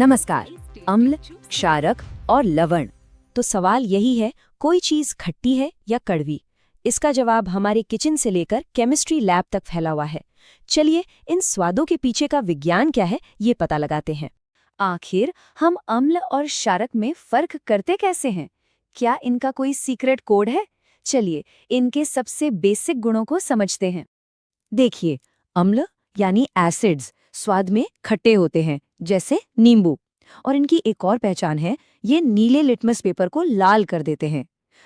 नमस्कार। अम्ल, क्षारक और लवण। तो सवाल यही है, कोई चीज खट्टी है या कड़वी? इसका जवाब हमारे किचन से लेकर केमिस्ट्री लैब तक फैला हुआ है। चलिए इन स्वादों के पीछे का विज्ञान क्या है ये पता लगाते हैं। आखिर हम अम्ल और क्षारक में फर्क करते कैसे हैं? क्या इनका कोई सीक्रेट कोड है? चलिए इनके सबसे बेसिक गुणों को समझते हैं। देखिए, अम्ल यानी एसिड्स स्वाद में खट्टे होते हैं, जैसे नींबू। और इनकी एक और पहचान है, ये नीले लिटमस पेपर को लाल कर देते हैं।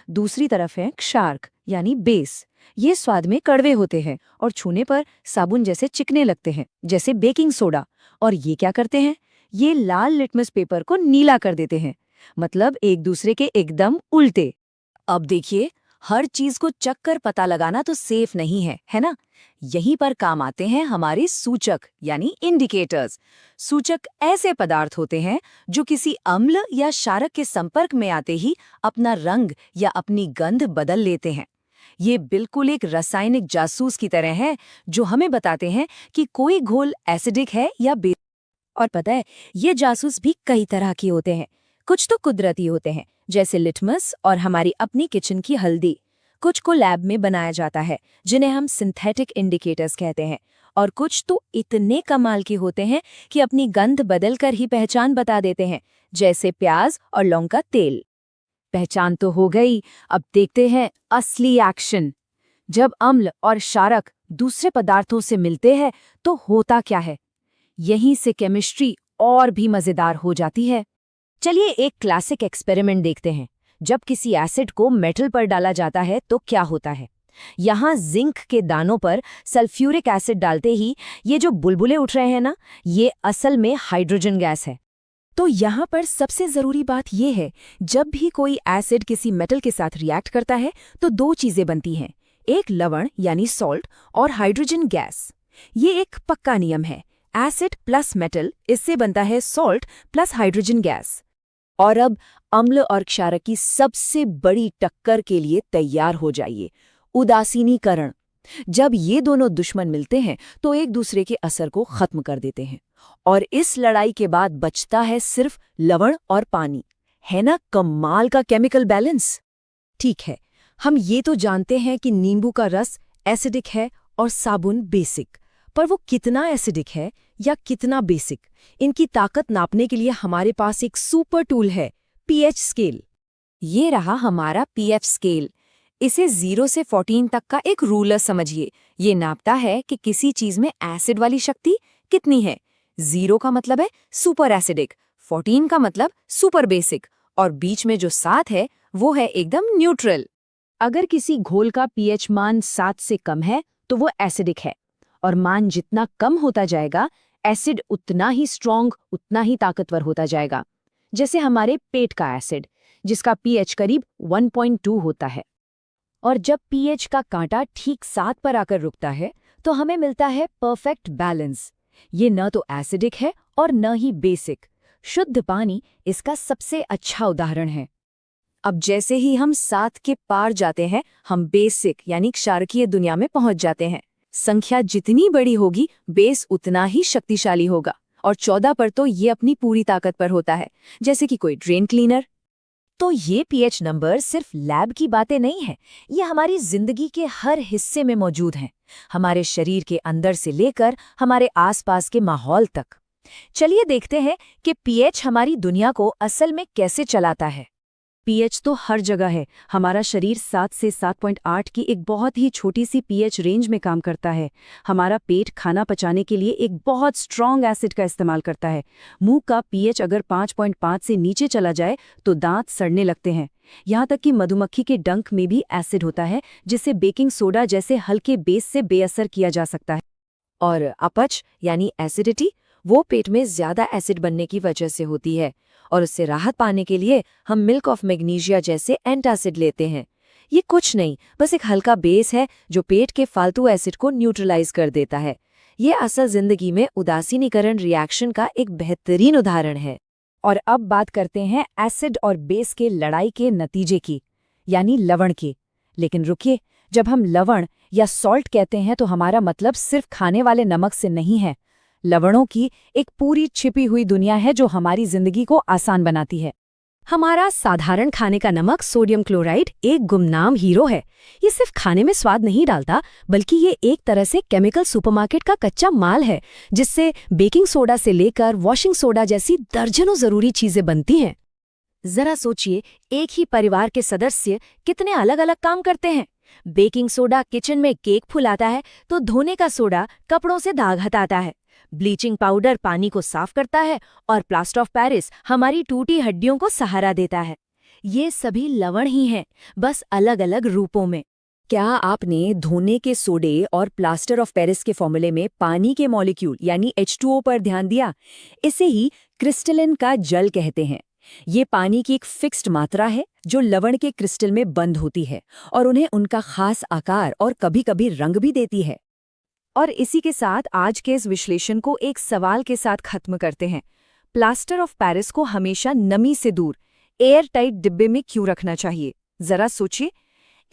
दूसरी तरफ है क्षारक यानी बेस। ये स्वाद में कड़वे होते हैं और छूने पर साबुन जैसे चिकने लगते हैं, जैसे बेकिंग सोडा। और ये क्या करते हैं? ये लाल लिटमस पेपर को नीला कर देते हैं, मतलब एक दूसरे के एकदम उल्टे। अब देखिए, हर चीज को चख कर पता लगाना तो सेफ नहीं है, है ना? यहीं पर काम आते हैं हमारे सूचक यानी इंडिकेटर्स। सूचक ऐसे पदार्थ होते हैं जो किसी अम्ल या क्षारक के संपर्क में आते ही अपना रंग या अपनी गंध बदल लेते हैं। ये बिल्कुल एक रासायनिक जासूस की तरह है, जो हमें बताते हैं कि कोई घोल एसिडिक है या बेसिक। और पता है, ये जासूस भी कई तरह के होते हैं। कुछ तो कुदरती होते हैं, जैसे लिटमस और हमारी अपनी किचन की हल्दी। कुछ को लैब में बनाया जाता है, जिन्हें हम सिंथेटिक इंडिकेटर्स कहते हैं। और कुछ तो इतने कमाल के होते हैं कि अपनी गंध बदलकर ही पहचान बता देते हैं, जैसे प्याज और लौंग का तेल। पहचान तो हो गई, अब देखते हैं असली एक्शन। जब अम्ल और क्षारक दूसरे पदार्थों से मिलते हैं तो होता क्या है? यहीं से केमिस्ट्री और भी मजेदार हो जाती है। चलिए एक क्लासिक एक्सपेरिमेंट देखते हैं। जब किसी एसिड को मेटल पर डाला जाता है तो क्या होता है? यहाँ जिंक के दानों पर सल्फ्यूरिक एसिड डालते ही ये जो बुलबुले उठ रहे हैं ना, ये असल में हाइड्रोजन गैस है। तो यहाँ पर सबसे जरूरी बात ये है, जब भी कोई एसिड किसी मेटल के साथ रिएक्ट करता है तो दो चीजें बनती हैं, एक लवण यानी सॉल्ट और हाइड्रोजन गैस। ये एक पक्का नियम है, एसिड प्लस मेटल, इससे बनता है सॉल्ट प्लस हाइड्रोजन गैस। और अब अम्ल और क्षारक की सबसे बड़ी टक्कर के लिए तैयार हो जाइए, उदासीनीकरण। जब ये दोनों दुश्मन मिलते हैं तो एक दूसरे के असर को खत्म कर देते हैं, और इस लड़ाई के बाद बचता है सिर्फ लवण और पानी। है ना कमाल का केमिकल बैलेंस? ठीक है, हम ये तो जानते हैं कि नींबू का रस एसिडिक है और साबुन बेसिक, पर वो कितना एसिडिक है या कितना बेसिक, इनकी ताकत नापने के लिए हमारे पास एक सुपर टूल है, पीएच स्केल। ये रहा हमारा पीएच स्केल। इसे 0 से 14 तक का एक रूलर समझिए। ये नापता है कि किसी चीज में एसिड वाली शक्ति कितनी है। 0 का मतलब है सुपर एसिडिक, 14 का मतलब सुपर बेसिक, और बीच में जो 7 है वो है एकदम न्यूट्रल। अगर किसी घोल का पीएच मान 7 से कम है तो वो एसिडिक है, और मान जितना कम होता जाएगा एसिड उतना ही स्ट्रॉन्ग, उतना ही ताकतवर होता जाएगा। जैसे हमारे पेट का एसिड, जिसका पीएच करीब 1.2 होता है। और जब पीएच का कांटा ठीक 7 पर आकर रुकता है तो हमें मिलता है परफेक्ट बैलेंस। ये न तो एसिडिक है और न ही बेसिक। शुद्ध पानी इसका सबसे अच्छा उदाहरण है। अब जैसे ही हम 7 के पार जाते हैं, हम बेसिक यानी क्षारकीय दुनिया में पहुंच जाते हैं। संख्या जितनी बड़ी होगी, बेस उतना ही शक्तिशाली होगा, और 14 पर तो ये अपनी पूरी ताकत पर होता है, जैसे कि कोई ड्रेन क्लीनर। तो ये पीएच नंबर सिर्फ लैब की बातें नहीं है, ये हमारी जिंदगी के हर हिस्से में मौजूद हैं, हमारे शरीर के अंदर से लेकर हमारे आसपास के माहौल तक। चलिए देखते हैं कि पीएच हमारी दुनिया को असल में कैसे चलाता है। पीएच तो हर जगह है। हमारा शरीर 7 से 7.8 की एक बहुत ही छोटी सी पीएच रेंज में काम करता है। हमारा पेट खाना पचाने के लिए एक बहुत स्ट्रॉन्ग एसिड का इस्तेमाल करता है। मुंह का पीएच अगर 5.5 से नीचे चला जाए तो दांत सड़ने लगते हैं। यहाँ तक कि मधुमक्खी के डंक में भी एसिड होता है, जिसे बेकिंग सोडा जैसे हल्के बेस से बेअसर किया जा सकता है। और अपच यानी एसिडिटी, वो पेट में ज्यादा एसिड बनने की वजह से होती है, और उससे राहत पाने के लिए हम मिल्क ऑफ मैग्नीशिया जैसे एंटासिड लेते हैं। ये कुछ नहीं, बस एक हल्का बेस है जो पेट के फालतू एसिड को न्यूट्रलाइज कर देता है। ये असल जिंदगी में उदासीनीकरण रिएक्शन का एक बेहतरीन उदाहरण है। और अब बात करते हैं एसिड और बेस के लड़ाई के नतीजे की, यानी लवण की। लेकिन रुकिए, जब हम लवण या सॉल्ट कहते हैं तो हमारा मतलब सिर्फ खाने वाले नमक से नहीं है। लवणों की एक पूरी छिपी हुई दुनिया है जो हमारी जिंदगी को आसान बनाती है। हमारा साधारण खाने का नमक सोडियम क्लोराइड एक गुमनाम हीरो है। ये सिर्फ खाने में स्वाद नहीं डालता, बल्कि ये एक तरह से केमिकल सुपरमार्केट का कच्चा माल है, जिससे बेकिंग सोडा से लेकर वॉशिंग सोडा जैसी दर्जनों जरूरी चीजें बनती हैं। जरा सोचिए, एक ही परिवार के सदस्य कितने अलग अलग काम करते हैं। बेकिंग सोडा किचन में केक फुलाता है, तो धोने का सोडा कपड़ों से दाग हटाता है। ब्लीचिंग पाउडर पानी को साफ करता है और प्लास्टर ऑफ पेरिस हमारी टूटी हड्डियों को सहारा देता है। ये सभी लवण ही हैं, बस अलग अलग रूपों में। क्या आपने धोने के सोडे और प्लास्टर ऑफ पेरिस के फॉर्मूले में पानी के मॉलिक्यूल यानी H2O पर ध्यान दिया? इसे ही क्रिस्टलिन का जल कहते हैं। ये पानी की एक फिक्स्ड मात्रा है जो लवण के क्रिस्टल में बंद होती है और उन्हें उनका खास आकार और कभी-कभी रंग भी देती है। और इसी के साथ आज के इस विश्लेषण को एक सवाल के साथ खत्म करते हैं। प्लास्टर ऑफ पेरिस को हमेशा नमी से दूर एयर टाइट डिब्बे में क्यों रखना चाहिए? जरा सोचिए।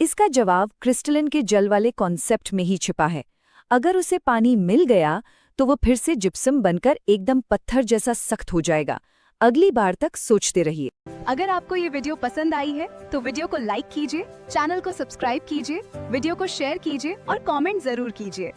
इसका जवाब क्रिस्टलिन के जल वाले कॉन्सेप्ट में ही छिपा है। अगर उसे पानी मिल गया तो वो फिर से जिप्सम बनकर एकदम पत्थर जैसा सख्त हो जाएगा। अगली बार तक सोचते रहिए। अगर आपको ये वीडियो पसंद आई है तो वीडियो को लाइक कीजिए, चैनल को सब्सक्राइब कीजिए, वीडियो को शेयर कीजिए और कमेंट जरूर कीजिए।